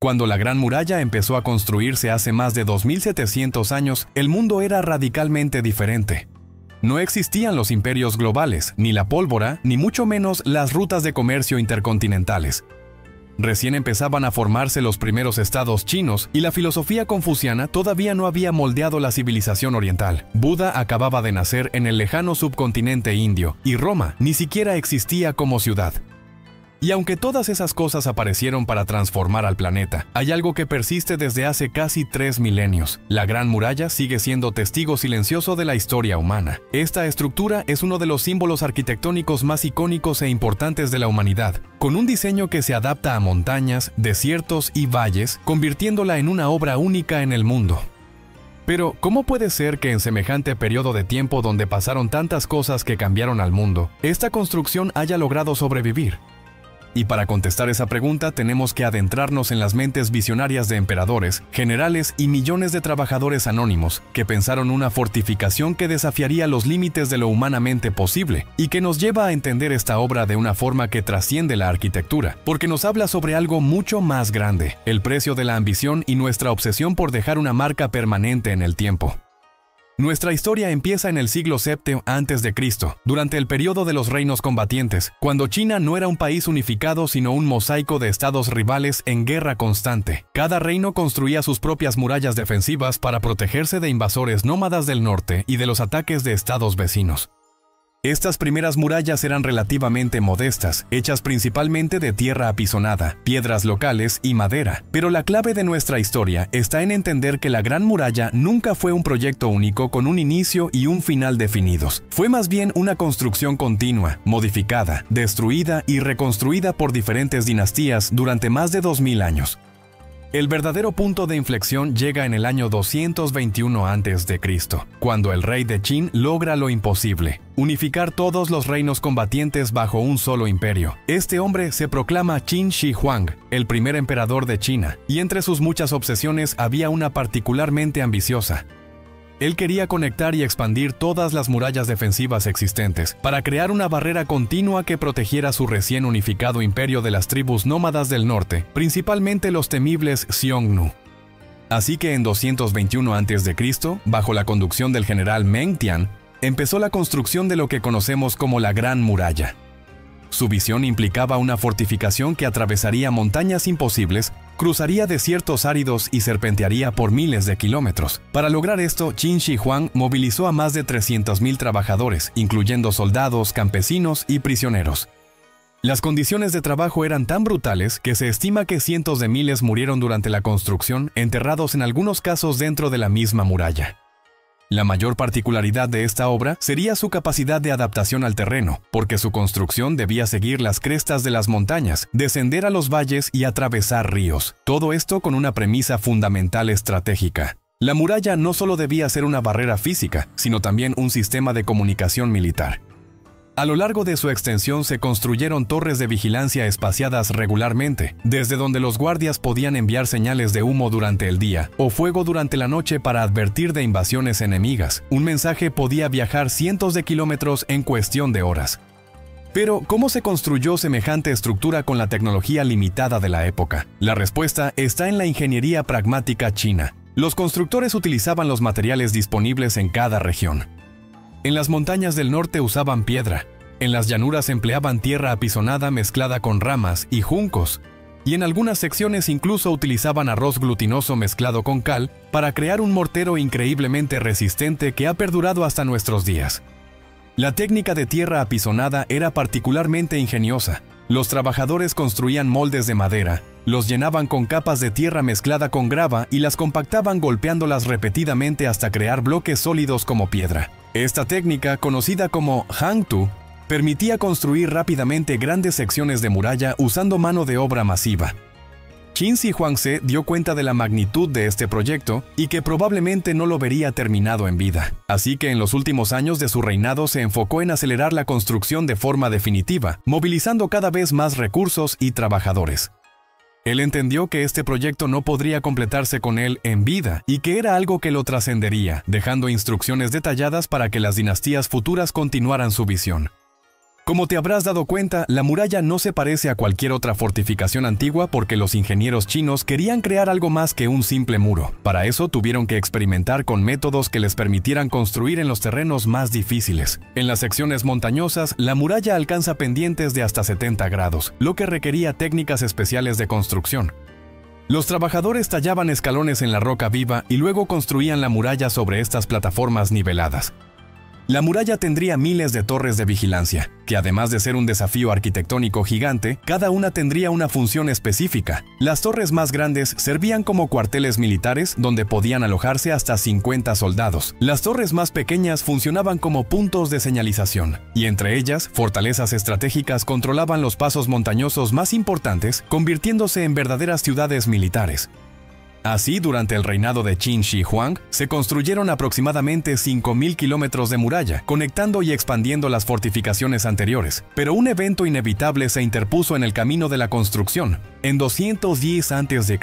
Cuando la Gran Muralla empezó a construirse hace más de 2700 años, el mundo era radicalmente diferente. No existían los imperios globales, ni la pólvora, ni mucho menos las rutas de comercio intercontinentales. Recién empezaban a formarse los primeros estados chinos y la filosofía confuciana todavía no había moldeado la civilización oriental. Buda acababa de nacer en el lejano subcontinente indio y Roma ni siquiera existía como ciudad. Y aunque todas esas cosas aparecieron para transformar al planeta, hay algo que persiste desde hace casi 3 milenios. La Gran Muralla sigue siendo testigo silencioso de la historia humana. Esta estructura es uno de los símbolos arquitectónicos más icónicos e importantes de la humanidad, con un diseño que se adapta a montañas, desiertos y valles, convirtiéndola en una obra única en el mundo. Pero, ¿cómo puede ser que en semejante periodo de tiempo donde pasaron tantas cosas que cambiaron al mundo, esta construcción haya logrado sobrevivir? Y para contestar esa pregunta tenemos que adentrarnos en las mentes visionarias de emperadores, generales y millones de trabajadores anónimos que pensaron una fortificación que desafiaría los límites de lo humanamente posible y que nos lleva a entender esta obra de una forma que trasciende la arquitectura, porque nos habla sobre algo mucho más grande, el precio de la ambición y nuestra obsesión por dejar una marca permanente en el tiempo. Nuestra historia empieza en el siglo VII a.C., durante el periodo de los reinos combatientes, cuando China no era un país unificado sino un mosaico de estados rivales en guerra constante. Cada reino construía sus propias murallas defensivas para protegerse de invasores nómadas del norte y de los ataques de estados vecinos. Estas primeras murallas eran relativamente modestas, hechas principalmente de tierra apisonada, piedras locales y madera. Pero la clave de nuestra historia está en entender que la Gran Muralla nunca fue un proyecto único con un inicio y un final definidos. Fue más bien una construcción continua, modificada, destruida y reconstruida por diferentes dinastías durante más de 2000 años. El verdadero punto de inflexión llega en el año 221 a.C., cuando el rey de Qin logra lo imposible: unificar todos los reinos combatientes bajo un solo imperio. Este hombre se proclama Qin Shi Huang, el primer emperador de China, y entre sus muchas obsesiones había una particularmente ambiciosa. Él quería conectar y expandir todas las murallas defensivas existentes para crear una barrera continua que protegiera su recién unificado imperio de las tribus nómadas del norte, principalmente los temibles Xiongnu. Así que en 221 a.C., bajo la conducción del general Meng Tian, empezó la construcción de lo que conocemos como la Gran Muralla. Su visión implicaba una fortificación que atravesaría montañas imposibles, cruzaría desiertos áridos y serpentearía por miles de kilómetros. Para lograr esto, Qin Shi Huang movilizó a más de 300.000 trabajadores, incluyendo soldados, campesinos y prisioneros. Las condiciones de trabajo eran tan brutales que se estima que cientos de miles murieron durante la construcción, enterrados en algunos casos dentro de la misma muralla. La mayor particularidad de esta obra sería su capacidad de adaptación al terreno, porque su construcción debía seguir las crestas de las montañas, descender a los valles y atravesar ríos. Todo esto con una premisa fundamental estratégica. La muralla no solo debía ser una barrera física, sino también un sistema de comunicación militar. A lo largo de su extensión se construyeron torres de vigilancia espaciadas regularmente, desde donde los guardias podían enviar señales de humo durante el día o fuego durante la noche para advertir de invasiones enemigas. Un mensaje podía viajar cientos de kilómetros en cuestión de horas. Pero, ¿cómo se construyó semejante estructura con la tecnología limitada de la época? La respuesta está en la ingeniería pragmática china. Los constructores utilizaban los materiales disponibles en cada región. En las montañas del norte usaban piedra, en las llanuras empleaban tierra apisonada mezclada con ramas y juncos, y en algunas secciones incluso utilizaban arroz glutinoso mezclado con cal para crear un mortero increíblemente resistente que ha perdurado hasta nuestros días. La técnica de tierra apisonada era particularmente ingeniosa. Los trabajadores construían moldes de madera, los llenaban con capas de tierra mezclada con grava y las compactaban golpeándolas repetidamente hasta crear bloques sólidos como piedra. Esta técnica, conocida como Hangtu, permitía construir rápidamente grandes secciones de muralla usando mano de obra masiva. Qin Shi Huangse dio cuenta de la magnitud de este proyecto y que probablemente no lo vería terminado en vida. Así que en los últimos años de su reinado se enfocó en acelerar la construcción de forma definitiva, movilizando cada vez más recursos y trabajadores. Él entendió que este proyecto no podría completarse con él en vida y que era algo que lo trascendería, dejando instrucciones detalladas para que las dinastías futuras continuaran su visión. Como te habrás dado cuenta, la muralla no se parece a cualquier otra fortificación antigua porque los ingenieros chinos querían crear algo más que un simple muro. Para eso tuvieron que experimentar con métodos que les permitieran construir en los terrenos más difíciles. En las secciones montañosas, la muralla alcanza pendientes de hasta 70 grados, lo que requería técnicas especiales de construcción. Los trabajadores tallaban escalones en la roca viva y luego construían la muralla sobre estas plataformas niveladas. La muralla tendría miles de torres de vigilancia, que además de ser un desafío arquitectónico gigante, cada una tendría una función específica. Las torres más grandes servían como cuarteles militares donde podían alojarse hasta 50 soldados. Las torres más pequeñas funcionaban como puntos de señalización, y entre ellas, fortalezas estratégicas controlaban los pasos montañosos más importantes, convirtiéndose en verdaderas ciudades militares. Así, durante el reinado de Qin Shi Huang, se construyeron aproximadamente 5.000 kilómetros de muralla, conectando y expandiendo las fortificaciones anteriores. Pero un evento inevitable se interpuso en el camino de la construcción. En 210 a.C.,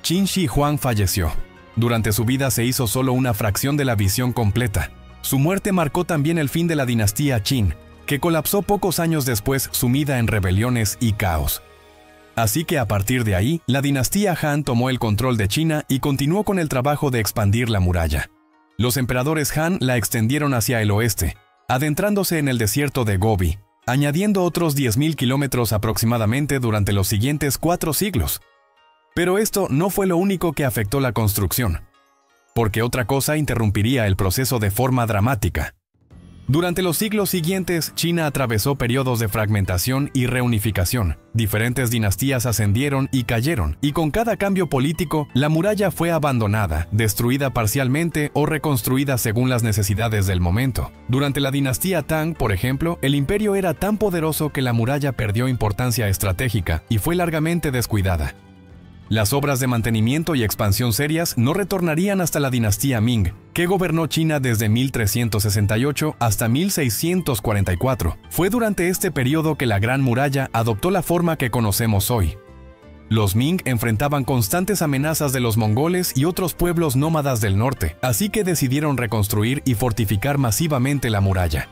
Qin Shi Huang falleció. Durante su vida se hizo solo una fracción de la visión completa. Su muerte marcó también el fin de la dinastía Qin, que colapsó pocos años después sumida en rebeliones y caos. Así que a partir de ahí, la dinastía Han tomó el control de China y continuó con el trabajo de expandir la muralla. Los emperadores Han la extendieron hacia el oeste, adentrándose en el desierto de Gobi, añadiendo otros 10.000 kilómetros aproximadamente durante los siguientes 4 siglos. Pero esto no fue lo único que afectó la construcción, porque otra cosa interrumpiría el proceso de forma dramática. Durante los siglos siguientes, China atravesó periodos de fragmentación y reunificación. Diferentes dinastías ascendieron y cayeron, y con cada cambio político, la muralla fue abandonada, destruida parcialmente o reconstruida según las necesidades del momento. Durante la dinastía Tang, por ejemplo, el imperio era tan poderoso que la muralla perdió importancia estratégica y fue largamente descuidada. Las obras de mantenimiento y expansión serias no retornarían hasta la dinastía Ming, que gobernó China desde 1368 hasta 1644. Fue durante este periodo que la Gran Muralla adoptó la forma que conocemos hoy. Los Ming enfrentaban constantes amenazas de los mongoles y otros pueblos nómadas del norte, así que decidieron reconstruir y fortificar masivamente la muralla.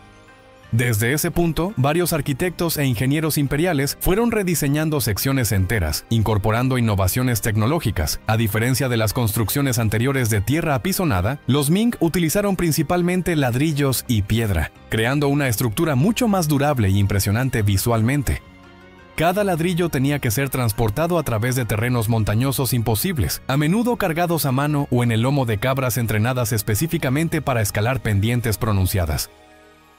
Desde ese punto, varios arquitectos e ingenieros imperiales fueron rediseñando secciones enteras, incorporando innovaciones tecnológicas. A diferencia de las construcciones anteriores de tierra apisonada, los Ming utilizaron principalmente ladrillos y piedra, creando una estructura mucho más durable e impresionante visualmente. Cada ladrillo tenía que ser transportado a través de terrenos montañosos imposibles, a menudo cargados a mano o en el lomo de cabras entrenadas específicamente para escalar pendientes pronunciadas.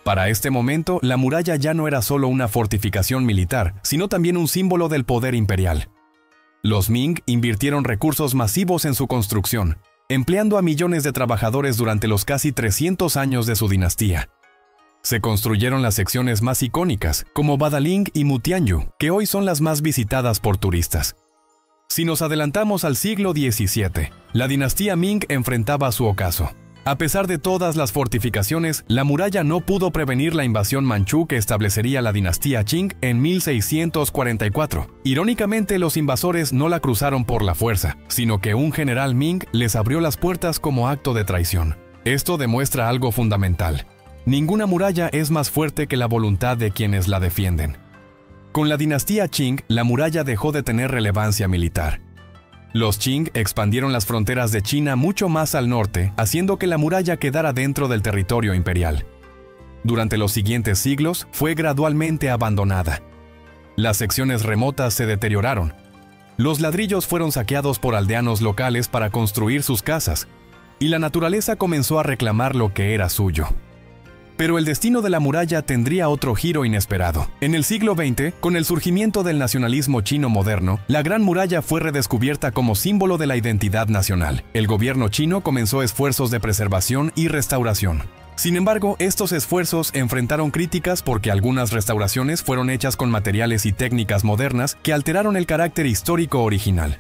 Para este momento, la muralla ya no era solo una fortificación militar, sino también un símbolo del poder imperial. Los Ming invirtieron recursos masivos en su construcción, empleando a millones de trabajadores durante los casi 300 años de su dinastía. Se construyeron las secciones más icónicas, como Badaling y Mutianyu, que hoy son las más visitadas por turistas. Si nos adelantamos al siglo XVII, la dinastía Ming enfrentaba su ocaso. A pesar de todas las fortificaciones, la muralla no pudo prevenir la invasión manchú que establecería la dinastía Qing en 1644. Irónicamente, los invasores no la cruzaron por la fuerza, sino que un general Ming les abrió las puertas como acto de traición. Esto demuestra algo fundamental. Ninguna muralla es más fuerte que la voluntad de quienes la defienden. Con la dinastía Qing, la muralla dejó de tener relevancia militar. Los Qing expandieron las fronteras de China mucho más al norte, haciendo que la muralla quedara dentro del territorio imperial. Durante los siguientes siglos, fue gradualmente abandonada. Las secciones remotas se deterioraron. Los ladrillos fueron saqueados por aldeanos locales para construir sus casas, y la naturaleza comenzó a reclamar lo que era suyo. Pero el destino de la muralla tendría otro giro inesperado. En el siglo XX, con el surgimiento del nacionalismo chino moderno, la Gran Muralla fue redescubierta como símbolo de la identidad nacional. El gobierno chino comenzó esfuerzos de preservación y restauración. Sin embargo, estos esfuerzos enfrentaron críticas porque algunas restauraciones fueron hechas con materiales y técnicas modernas que alteraron el carácter histórico original.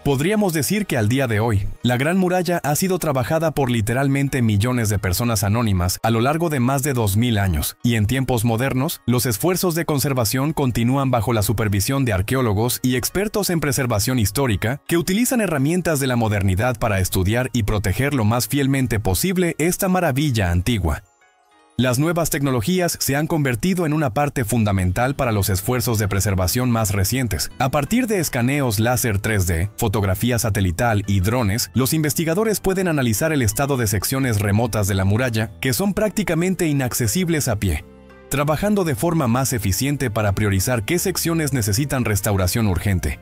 Podríamos decir que al día de hoy, la Gran Muralla ha sido trabajada por literalmente millones de personas anónimas a lo largo de más de 2000 años, y en tiempos modernos, los esfuerzos de conservación continúan bajo la supervisión de arqueólogos y expertos en preservación histórica que utilizan herramientas de la modernidad para estudiar y proteger lo más fielmente posible esta maravilla antigua. Las nuevas tecnologías se han convertido en una parte fundamental para los esfuerzos de preservación más recientes. A partir de escaneos láser 3D, fotografía satelital y drones, los investigadores pueden analizar el estado de secciones remotas de la muralla que son prácticamente inaccesibles a pie, trabajando de forma más eficiente para priorizar qué secciones necesitan restauración urgente.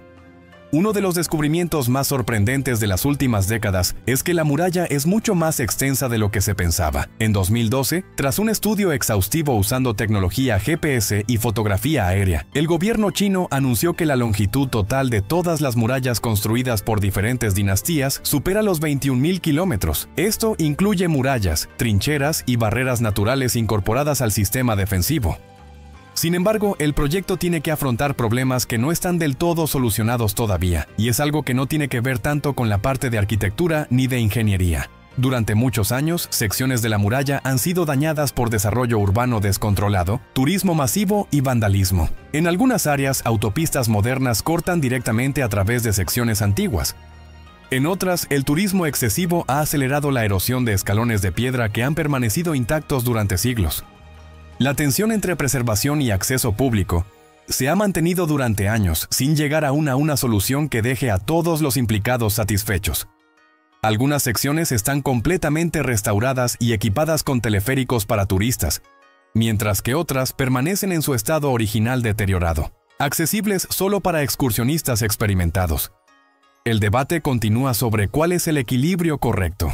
Uno de los descubrimientos más sorprendentes de las últimas décadas es que la muralla es mucho más extensa de lo que se pensaba. En 2012, tras un estudio exhaustivo usando tecnología GPS y fotografía aérea, el gobierno chino anunció que la longitud total de todas las murallas construidas por diferentes dinastías supera los 21.000 kilómetros. Esto incluye murallas, trincheras y barreras naturales incorporadas al sistema defensivo. Sin embargo, el proyecto tiene que afrontar problemas que no están del todo solucionados todavía, y es algo que no tiene que ver tanto con la parte de arquitectura ni de ingeniería. Durante muchos años, secciones de la muralla han sido dañadas por desarrollo urbano descontrolado, turismo masivo y vandalismo. En algunas áreas, autopistas modernas cortan directamente a través de secciones antiguas. En otras, el turismo excesivo ha acelerado la erosión de escalones de piedra que han permanecido intactos durante siglos. La tensión entre preservación y acceso público se ha mantenido durante años sin llegar aún a una solución que deje a todos los implicados satisfechos. Algunas secciones están completamente restauradas y equipadas con teleféricos para turistas, mientras que otras permanecen en su estado original deteriorado, accesibles solo para excursionistas experimentados. El debate continúa sobre cuál es el equilibrio correcto.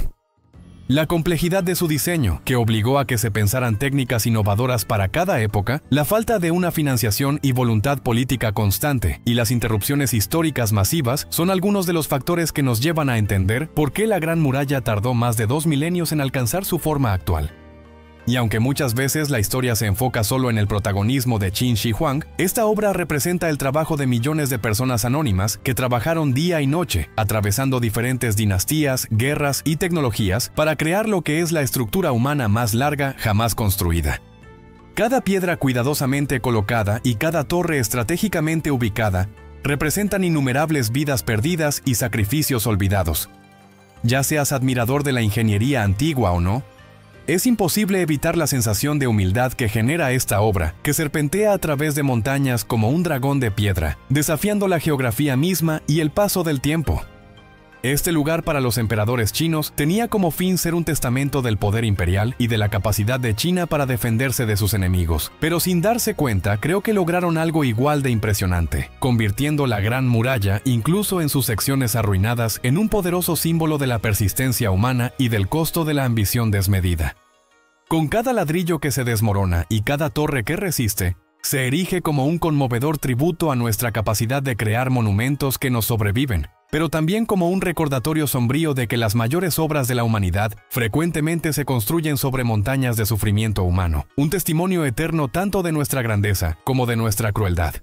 La complejidad de su diseño, que obligó a que se pensaran técnicas innovadoras para cada época, la falta de una financiación y voluntad política constante, y las interrupciones históricas masivas son algunos de los factores que nos llevan a entender por qué la Gran Muralla tardó más de 2 milenios en alcanzar su forma actual. Y aunque muchas veces la historia se enfoca solo en el protagonismo de Qin Shi Huang, esta obra representa el trabajo de millones de personas anónimas que trabajaron día y noche, atravesando diferentes dinastías, guerras y tecnologías para crear lo que es la estructura humana más larga jamás construida. Cada piedra cuidadosamente colocada y cada torre estratégicamente ubicada representan innumerables vidas perdidas y sacrificios olvidados. Ya seas admirador de la ingeniería antigua o no, es imposible evitar la sensación de humildad que genera esta obra, que serpentea a través de montañas como un dragón de piedra, desafiando la geografía misma y el paso del tiempo. Este lugar para los emperadores chinos tenía como fin ser un testamento del poder imperial y de la capacidad de China para defenderse de sus enemigos. Pero sin darse cuenta, creo que lograron algo igual de impresionante, convirtiendo la Gran Muralla, incluso en sus secciones arruinadas, en un poderoso símbolo de la persistencia humana y del costo de la ambición desmedida. Con cada ladrillo que se desmorona y cada torre que resiste, se erige como un conmovedor tributo a nuestra capacidad de crear monumentos que nos sobreviven, pero también como un recordatorio sombrío de que las mayores obras de la humanidad frecuentemente se construyen sobre montañas de sufrimiento humano, un testimonio eterno tanto de nuestra grandeza como de nuestra crueldad.